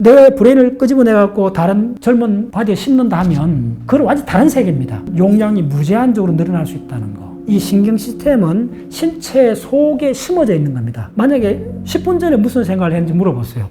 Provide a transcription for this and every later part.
내 브레인을 끄집어내갖고 다른 젊은 바디에 심는다 하면 그건 완전 다른 세계입니다. 용량이 무제한적으로 늘어날 수 있다는 거. 이 신경 시스템은 신체 속에 심어져 있는 겁니다. 만약에 10분 전에 무슨 생각을 했는지 물어보세요.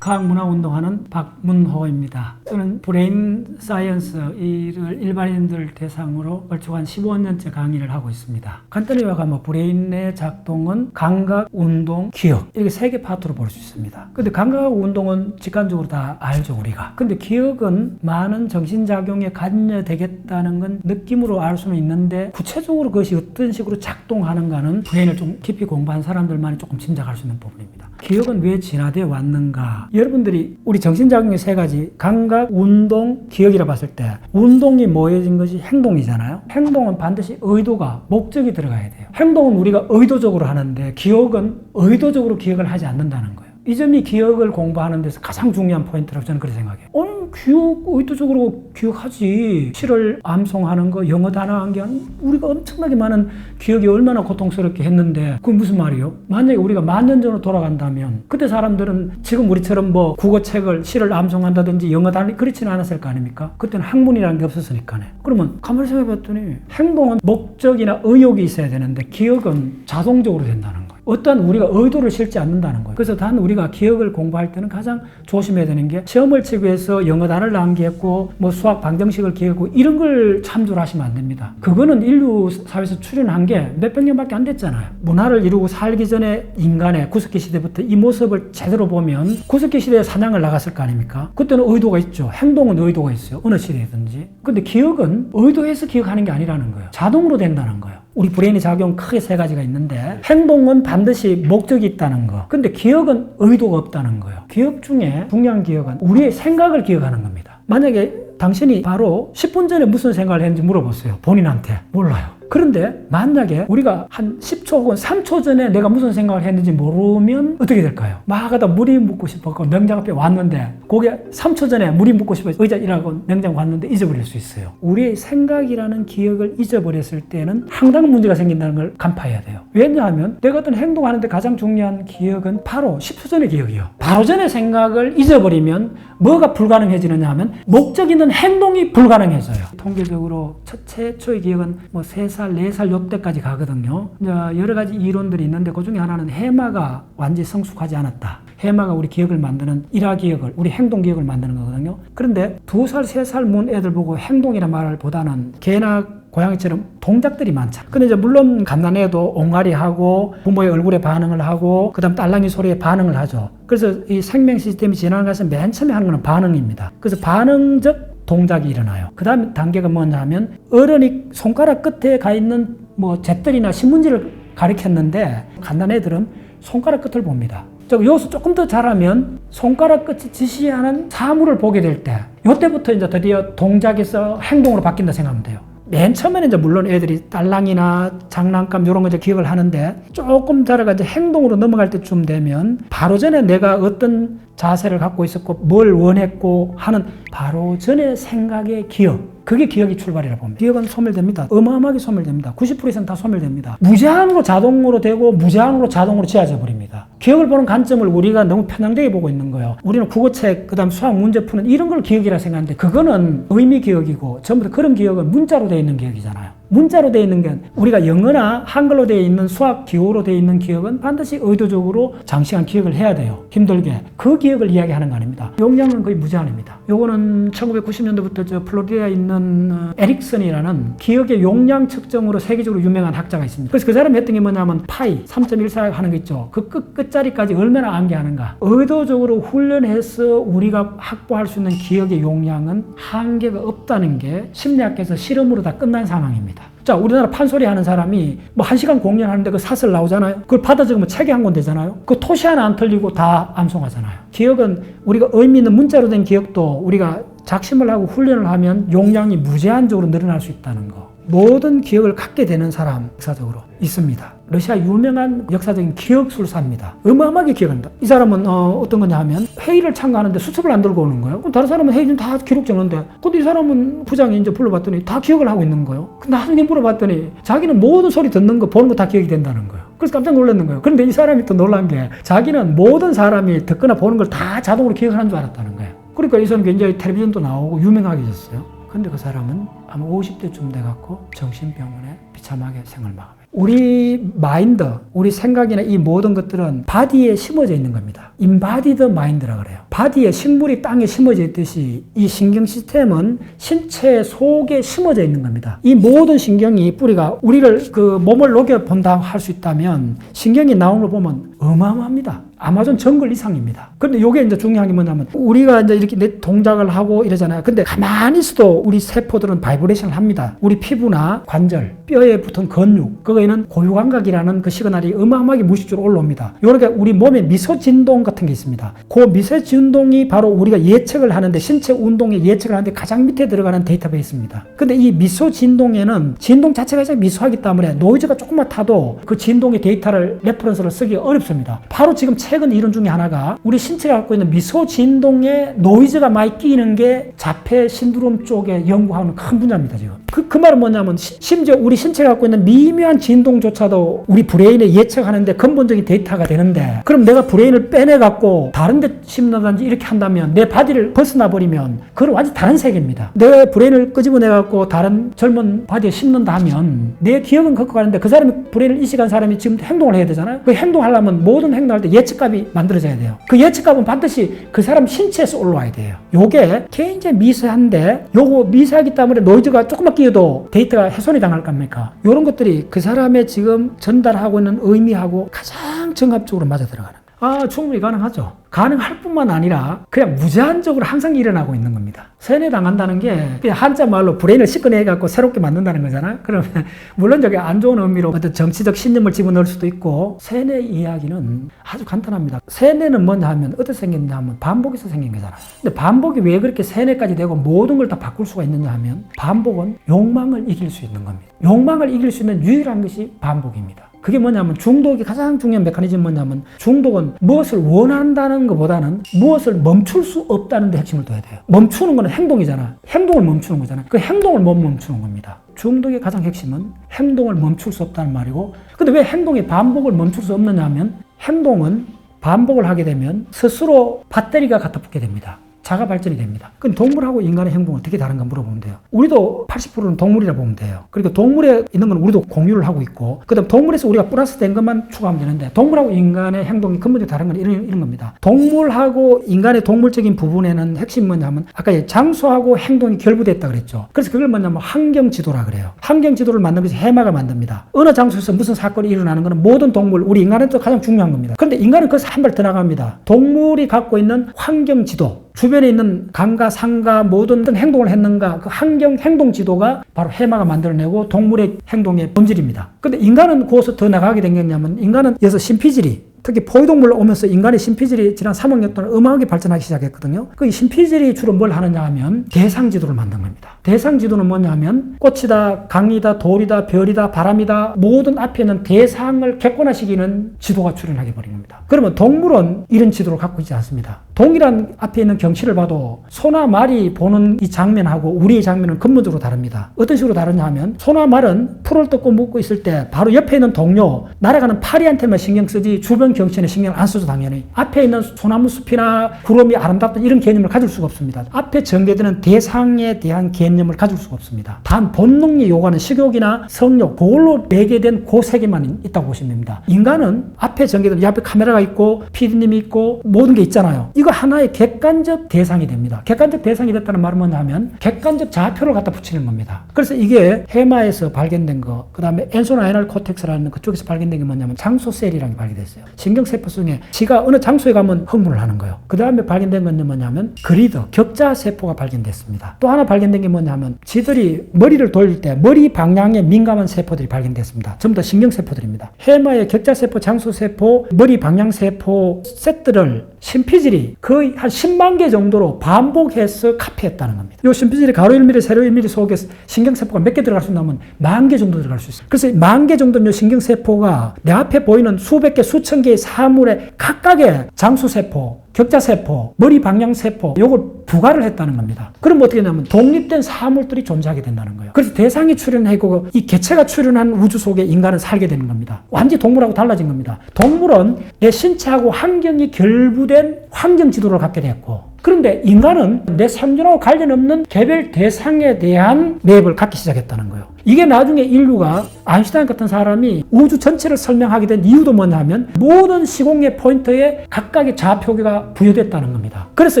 과학문화운동하는 박문호입니다. 저는 브레인 사이언스를 일반인들 대상으로 걸쳐간 15년째 강의를 하고 있습니다. 간단히 요약하면 브레인의 작동은 감각, 운동, 기억 이렇게 세 개 파트로 볼 수 있습니다. 근데 감각하고 운동은 직관적으로 다 알죠 우리가. 근데 기억은 많은 정신작용에 관여되겠다는 건 느낌으로 알 수는 있는데 구체적으로 그것이 어떤 식으로 작동하는가는 브레인을 좀 깊이 공부한 사람들만이 조금 짐작할 수 있는 부분입니다. 기억은 왜 진화되어 왔는가? 여러분들이 우리 정신작용의 세 가지 감각, 운동, 기억이라 봤을 때 운동이 모여진 것이 행동이잖아요. 행동은 반드시 의도가, 목적이 들어가야 돼요. 행동은 우리가 의도적으로 하는데 기억은 의도적으로 기억을 하지 않는다는 거예요. 이 점이 기억을 공부하는 데서 가장 중요한 포인트라고 저는 그렇게 생각해요. 기억 의도적으로 기억하지. 시를 암송하는 거, 영어 단어 한 게 우리가 엄청나게 많은 기억이 얼마나 고통스럽게 했는데 그게 무슨 말이에요? 만약에 우리가 10,000년 전으로 돌아간다면 그때 사람들은 지금 우리처럼 뭐 국어책을 시를 암송한다든지 영어 단어 그렇지는 않았을 거 아닙니까? 그때는 학문이라는 게 없었으니까요. 그러면 가만히 생각해 봤더니 행동은 목적이나 의욕이 있어야 되는데 기억은 자동적으로 된다는 거예요. 어떠한 우리가 의도를 실지 않는다는 거예요. 그래서 단 우리가 기억을 공부할 때는 가장 조심해야 되는 게 시험을 치기 위해서 영어 단어를 암기했고 뭐 수학 방정식을 기억하고 이런 걸 참조를 하시면 안 됩니다. 그거는 인류 사회에서 출현한 게 몇백 년밖에 안 됐잖아요. 문화를 이루고 살기 전에 인간의 구석기 시대부터 이 모습을 제대로 보면 구석기 시대에 사냥을 나갔을 거 아닙니까? 그때는 의도가 있죠. 행동은 의도가 있어요. 어느 시대든지. 근데 기억은 의도해서 기억하는 게 아니라는 거예요. 자동으로 된다는 거예요. 우리 브레인의 작용 크게 세 가지가 있는데 행동은 반드시 목적이 있다는 거. 근데 기억은 의도가 없다는 거예요. 기억 중에 중요한 기억은 우리의 생각을 기억하는 겁니다. 만약에 당신이 바로 10분 전에 무슨 생각을 했는지 물어보세요. 본인한테. 몰라요. 그런데 만약에 우리가 한 10초 혹은 3초 전에 내가 무슨 생각을 했는지 모르면 어떻게 될까요? 막 하다 물이 묻고 싶었고 냉장 앞에 왔는데 거기에 3초 전에 물이 묻고 싶어서 의자 일어나고 냉장 왔는데 잊어버릴 수 있어요. 우리의 생각이라는 기억을 잊어버렸을 때는 상당한 문제가 생긴다는 걸 간파해야 돼요. 왜냐하면 내가 어떤 행동하는데 가장 중요한 기억은 바로 10초 전의 기억이요. 바로 전의 생각을 잊어버리면 뭐가 불가능해지느냐 하면 목적 있는 행동이 불가능해져요. 통계적으로 최초의 기억은 뭐 3살, 4살 요때까지 가거든요. 이제 여러 가지 이론들이 있는데 그 중에 하나는 해마가 완전히 성숙하지 않았다. 해마가 우리 기억을 만드는 일화 기억을, 우리 행동 기억을 만드는 거거든요. 그런데 2살, 3살 문 애들 보고 행동이란 말을 보다는 개나 고양이처럼 동작들이 많잖아. 근데 이제 물론 갓난애도 옹알이하고 부모의 얼굴에 반응을 하고 그다음 딸랑이 소리에 반응을 하죠. 그래서 이 생명 시스템이 지나는 것은 맨 처음에 하는 건 반응입니다. 그래서 반응적 동작이 일어나요. 그 다음 단계가 뭐냐 하면 어른이 손가락 끝에 가 있는 뭐 잿들이나 신문지를 가리켰는데 갓난애들은 손가락 끝을 봅니다. 여기서 조금 더 자라면 손가락 끝이 지시하는 사물을 보게 될 때 이때부터 이제 드디어 동작에서 행동으로 바뀐다 생각하면 돼요. 맨 처음에는 이제 물론 애들이 딸랑이나 장난감 이런 거 이제 기억을 하는데 조금 자라가 이제 행동으로 넘어갈 때쯤 되면 바로 전에 내가 어떤 자세를 갖고 있었고 뭘 원했고 하는 바로 전의 생각의 기억. 그게 기억이 출발이라고 봅니다. 기억은 소멸됩니다. 어마어마하게 소멸됩니다. 90% 이상 다 소멸됩니다. 무제한으로 자동으로 되고 무제한으로 자동으로 지워져 버립니다. 기억을 보는 관점을 우리가 너무 편향되게 보고 있는 거예요. 우리는 국어책, 그 다음 수학 문제 푸는 이런 걸 기억이라 생각하는데 그거는 의미 기억이고 전부 다 그런 기억은 문자로 되어 있는 기억이잖아요. 문자로 되어 있는 게 우리가 영어나 한글로 되어 있는 수학 기호로 되어 있는 기억은 반드시 의도적으로 장시간 기억을 해야 돼요. 힘들게. 그 기억을 이야기하는 거 아닙니다. 용량은 거의 무제한입니다. 요거는 1990년도부터 저 플로리다에 있는 에릭슨이라는 기억의 용량 측정으로 세계적으로 유명한 학자가 있습니다. 그래서 그 사람이 했던 게 뭐냐면 파이 3.14 하는 거 있죠. 그 끝자리까지 얼마나 암기하는가. 의도적으로 훈련해서 우리가 확보할 수 있는 기억의 용량은 한계가 없다는 게 심리학에서 실험으로 다 끝난 상황입니다. 자, 우리나라 판소리 하는 사람이 뭐 1시간 공연하는데 그 사설 나오잖아요. 그걸 받아 적으면 책에 한 권 되잖아요. 그 토시 하나 안 틀리고 다 암송하잖아요. 기억은 우리가 의미 있는 문자로 된 기억도 우리가 작심을 하고 훈련을 하면 용량이 무제한적으로 늘어날 수 있다는 거. 모든 기억을 갖게 되는 사람 역사적으로 있습니다. 러시아 유명한 역사적인 기억술사입니다. 어마어마하게 기억합니다. 이 사람은 어떤 거냐 하면 회의를 참가하는데 수첩을 안 들고 오는 거예요. 그럼 다른 사람은 회의 중 다 기록 적는데 근데 이 사람은 부장이 이제 불러봤더니 다 기억을 하고 있는 거예요. 나중에 물어봤더니 자기는 모든 소리 듣는 거 보는 거 다 기억이 된다는 거예요. 그래서 깜짝 놀랐는 거예요. 그런데 이 사람이 또 놀란 게 자기는 모든 사람이 듣거나 보는 걸 다 자동으로 기억하는 줄 알았다는 거예요. 그러니까 이 사람이 굉장히 텔레비전도 나오고 유명하게 됐어요. 근데 그 사람은 아마 50대쯤 돼갖고 정신병원에 비참하게 생을 마감해요. 우리 마인드, 우리 생각이나 이 모든 것들은 바디에 심어져 있는 겁니다. 인바디드 마인드라 그래요. 바디에 식물이 땅에 심어져 있듯이 이 신경 시스템은 신체 속에 심어져 있는 겁니다. 이 모든 신경이 뿌리가 우리를 그 몸을 녹여본다 할 수 있다면 신경이 나오는 걸 보면 어마어마합니다. 아마존 정글 이상입니다. 근데 요게 이제 중요한 게 뭐냐면 우리가 이제 이렇게 내 동작을 하고 이러잖아요. 근데 가만히 있어도 우리 세포들은 바이브레이션을 합니다. 우리 피부나 관절, 뼈에 붙은 근육, 그거에는 고유감각이라는 그 시그널이 어마어마하게 무의식적으로 올라옵니다. 요렇게 우리 몸에 미소 진동 같은 게 있습니다. 그 미소 진동이 바로 우리가 예측을 하는데 신체 운동에 예측을 하는데 가장 밑에 들어가는 데이터베이스입니다. 근데 이 미소 진동에는 진동 자체가 굉장히 미소하기 때문에 노이즈가 조금만 타도 그 진동의 데이터를 레퍼런스를 쓰기 어렵습니다. 바로 지금 최근 이론 중에 하나가 우리 신체가 갖고 있는 미소 진동에 노이즈가 많이 끼는 게 자폐 신드롬 쪽에 연구하는 큰 분야입니다. 지금 그 말은 뭐냐면 심지어 우리 신체가 갖고 있는 미묘한 진동조차도 우리 브레인에 예측하는데 근본적인 데이터가 되는데 그럼 내가 브레인을 빼내갖고 다른 데 심는다든지 이렇게 한다면 내 바디를 벗어나 버리면 그건 완전히 다른 세계입니다. 내 브레인을 끄집어내갖고 다른 젊은 바디에 심는다 하면 내 기억은 걷고 가는데 그 사람이 브레인을 이식한 사람이 지금 행동을 해야 되잖아요. 그 행동하려면 모든 행동할 때 예측값이 만들어져야 돼요. 그 예측값은 반드시 그 사람 신체에서 올라와야 돼요. 요게 굉장히 미세한데 요거 미세하기 때문에 노이즈가 조금만 끼어도 데이터가 훼손이 당할 겁니까? 요런 것들이 그 사람의 지금 전달하고 있는 의미하고 가장 정합적으로 맞아 들어가는 거예요. 충분히 가능하죠. 가능할 뿐만 아니라 그냥 무제한적으로 항상 일어나고 있는 겁니다. 세뇌당한다는 게 그냥 한자 말로 브레인을 씻어내갖고 새롭게 만든다는 거잖아요. 그러면 물론 저게 안 좋은 의미로 어떤 정치적 신념을 집어넣을 수도 있고 세뇌 이야기는 아주 간단합니다. 세뇌는 뭐냐 하면 어떻게 생겼냐 하면 반복에서 생긴 거잖아요. 근데 반복이 왜 그렇게 세뇌까지 되고 모든 걸 다 바꿀 수가 있느냐 하면 반복은 욕망을 이길 수 있는 겁니다. 욕망을 이길 수 있는 유일한 것이 반복입니다. 그게 뭐냐면 중독이 가장 중요한 메커니즘이 뭐냐면 중독은 무엇을 원한다는 것보다는 무엇을 멈출 수 없다는 데 핵심을 둬야 돼요. 멈추는 거는 행동이잖아. 행동을 멈추는 거잖아. 그 행동을 못 멈추는 겁니다. 중독의 가장 핵심은 행동을 멈출 수 없다는 말이고 근데 왜 행동의 반복을 멈출 수 없느냐 하면 행동은 반복을 하게 되면 스스로 배터리가 갖다 붙게 됩니다. 자가 발전이 됩니다. 그럼 동물하고 인간의 행동은 어떻게 다른가 물어보면 돼요. 우리도 80%는 동물이라 보면 돼요. 그러니까 동물에 있는 건 우리도 공유를 하고 있고 그다음 동물에서 우리가 플러스 된 것만 추가하면 되는데 동물하고 인간의 행동이 근본적으로 다른 건 이런 겁니다. 동물하고 인간의 동물적인 부분에는 핵심이 뭐냐면 아까 장소하고 행동이 결부됐다 그랬죠. 그래서 그걸 뭐냐면 환경지도라 그래요. 환경지도를 만들기 위해서 해마가 만듭니다. 어느 장소에서 무슨 사건이 일어나는 것은 모든 동물, 우리 인간은 또 가장 중요한 겁니다. 그런데 인간은 거기서 한 발 더 나갑니다. 동물이 갖고 있는 환경지도 주변에 있는 강과 산과 모든 행동을 했는가 그 환경 행동 지도가 바로 해마가 만들어내고 동물의 행동의 본질입니다. 그런데 인간은 거기서 더 나가게 된 게 뭐냐면 인간은 여기서 심피질이 특히 포유동물로 오면서 인간의 심피질이 지난 3억 년 동안 어마하게 발전하기 시작했거든요. 그 심피질이 주로 뭘 하느냐 하면 대상지도를 만든 겁니다. 대상지도는 뭐냐 하면 꽃이다, 강이다, 돌이다, 별이다, 바람이다 모든 앞에 있는 대상을 객관화시키는 지도가 출현하게 버린 겁니다. 그러면 동물은 이런 지도를 갖고 있지 않습니다. 동일한 앞에 있는 경치를 봐도 소나 말이 보는 이 장면하고 우리의 장면은 근본적으로 다릅니다. 어떤 식으로 다르냐 하면 소나 말은 풀을 뜯고 먹고 있을 때 바로 옆에 있는 동료 날아가는 파리한테만 신경 쓰지 주변 경치에는 신경을 안 써도 당연히 앞에 있는 소나무 숲이나 구름이 아름답다 이런 개념을 가질 수가 없습니다. 앞에 전개되는 대상에 대한 개념을 가질 수가 없습니다. 단 본능이 요구하는 식욕이나 성욕 그걸로 매개된 그 세계만 있다고 보시면 됩니다. 인간은 앞에 전개되는 이 앞에 카메라가 있고 PD님이 있고 모든 게 있잖아요. 이거 하나의 객관적 대상이 됩니다. 객관적 대상이 됐다는 말은 뭐냐 하면 객관적 좌표를 갖다 붙이는 겁니다. 그래서 이게 해마에서 발견된 거 그 다음에 엔소나이널 코텍스라는 그쪽에서 발견된 게 뭐냐면 장소셀이라는 게 발견됐어요. 신경세포 중에 지가 어느 장소에 가면 흥분을 하는 거예요. 그 다음에 발견된 건 뭐냐면 그리드, 격자세포가 발견됐습니다. 또 하나 발견된 게 뭐냐면 지들이 머리를 돌릴 때 머리 방향에 민감한 세포들이 발견됐습니다. 전부 다 신경세포들입니다. 해마의 격자세포, 장소세포, 머리 방향세포 셋들을 신피질이 거의 한 10만 개 정도로 반복해서 카피했다는 겁니다. 이 신피질이 가로 1mm, 세로 1mm 속에 신경세포가 몇 개 들어갈 수 있냐면 10,000개 정도 들어갈 수 있어요. 그래서 10,000개 정도의 신경세포가 내 앞에 보이는 수백 개, 수천 개의 사물에 각각의 장수세포, 격자세포, 머리 방향세포 요걸 부과를 했다는 겁니다. 그럼 어떻게 되냐면 독립된 사물들이 존재하게 된다는 거예요. 그래서 대상이 출현하고 이 개체가 출현한 우주 속에 인간은 살게 되는 겁니다. 완전히 동물하고 달라진 겁니다. 동물은 내 신체하고 환경이 결부된 환경 지도를 갖게 됐고, 그런데 인간은 내 생존하고 관련 없는 개별 대상에 대한 맵을 갖기 시작했다는 거예요. 이게 나중에 인류가 아인슈타인 같은 사람이 우주 전체를 설명하게 된 이유도 뭐냐면 모든 시공의 포인트에 각각의 좌표가 부여됐다는 겁니다. 그래서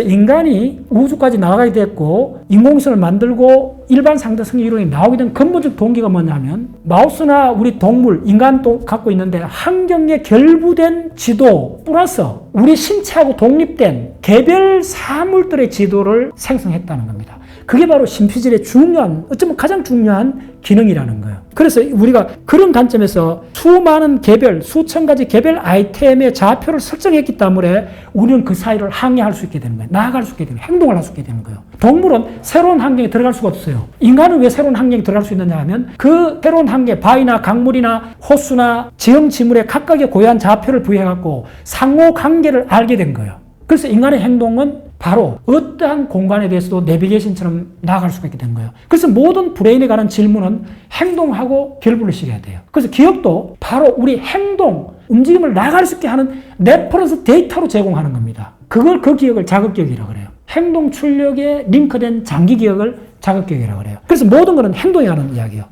인간이 우주까지 나가게 됐고 인공위성을 만들고 일반 상대성 이론이 나오게 된 근본적 동기가 뭐냐면 마우스나 우리 동물, 인간도 갖고 있는데 환경에 결부된 지도 플러스 우리 신체하고 독립된 개별 사물들의 지도를 생성했다는 겁니다. 그게 바로 신피질의 중요한, 어쩌면 가장 중요한 기능이라는 거예요. 그래서 우리가 그런 관점에서 수많은 개별, 수천 가지 개별 아이템의 좌표를 설정했기 때문에 우리는 그 사이를 항해할 수 있게 되는 거예요. 나아갈 수 있게 되는 거예요. 행동을 할 수 있게 되는 거예요. 동물은 새로운 환경에 들어갈 수가 없어요. 인간은 왜 새로운 환경에 들어갈 수 있느냐 하면 그 새로운 환경, 바위나 강물이나 호수나 지형 지물에 각각의 고유한 좌표를 부여해갖고 상호 관계를 알게 된 거예요. 그래서 인간의 행동은 바로 어떠한 공간에 대해서도 내비게이션처럼 나아갈 수가 있게 된 거예요. 그래서 모든 브레인에 관한 질문은 행동하고 결부를 시켜야 돼요. 그래서 기억도 바로 우리 행동, 움직임을 나아갈 수 있게 하는 레퍼런스 데이터로 제공하는 겁니다. 그 기억을 자극기억이라고 그래요. 행동 출력에 링크된 장기 기억을 자극기억이라고 그래요. 그래서 모든 것은 행동에 관한 이야기예요.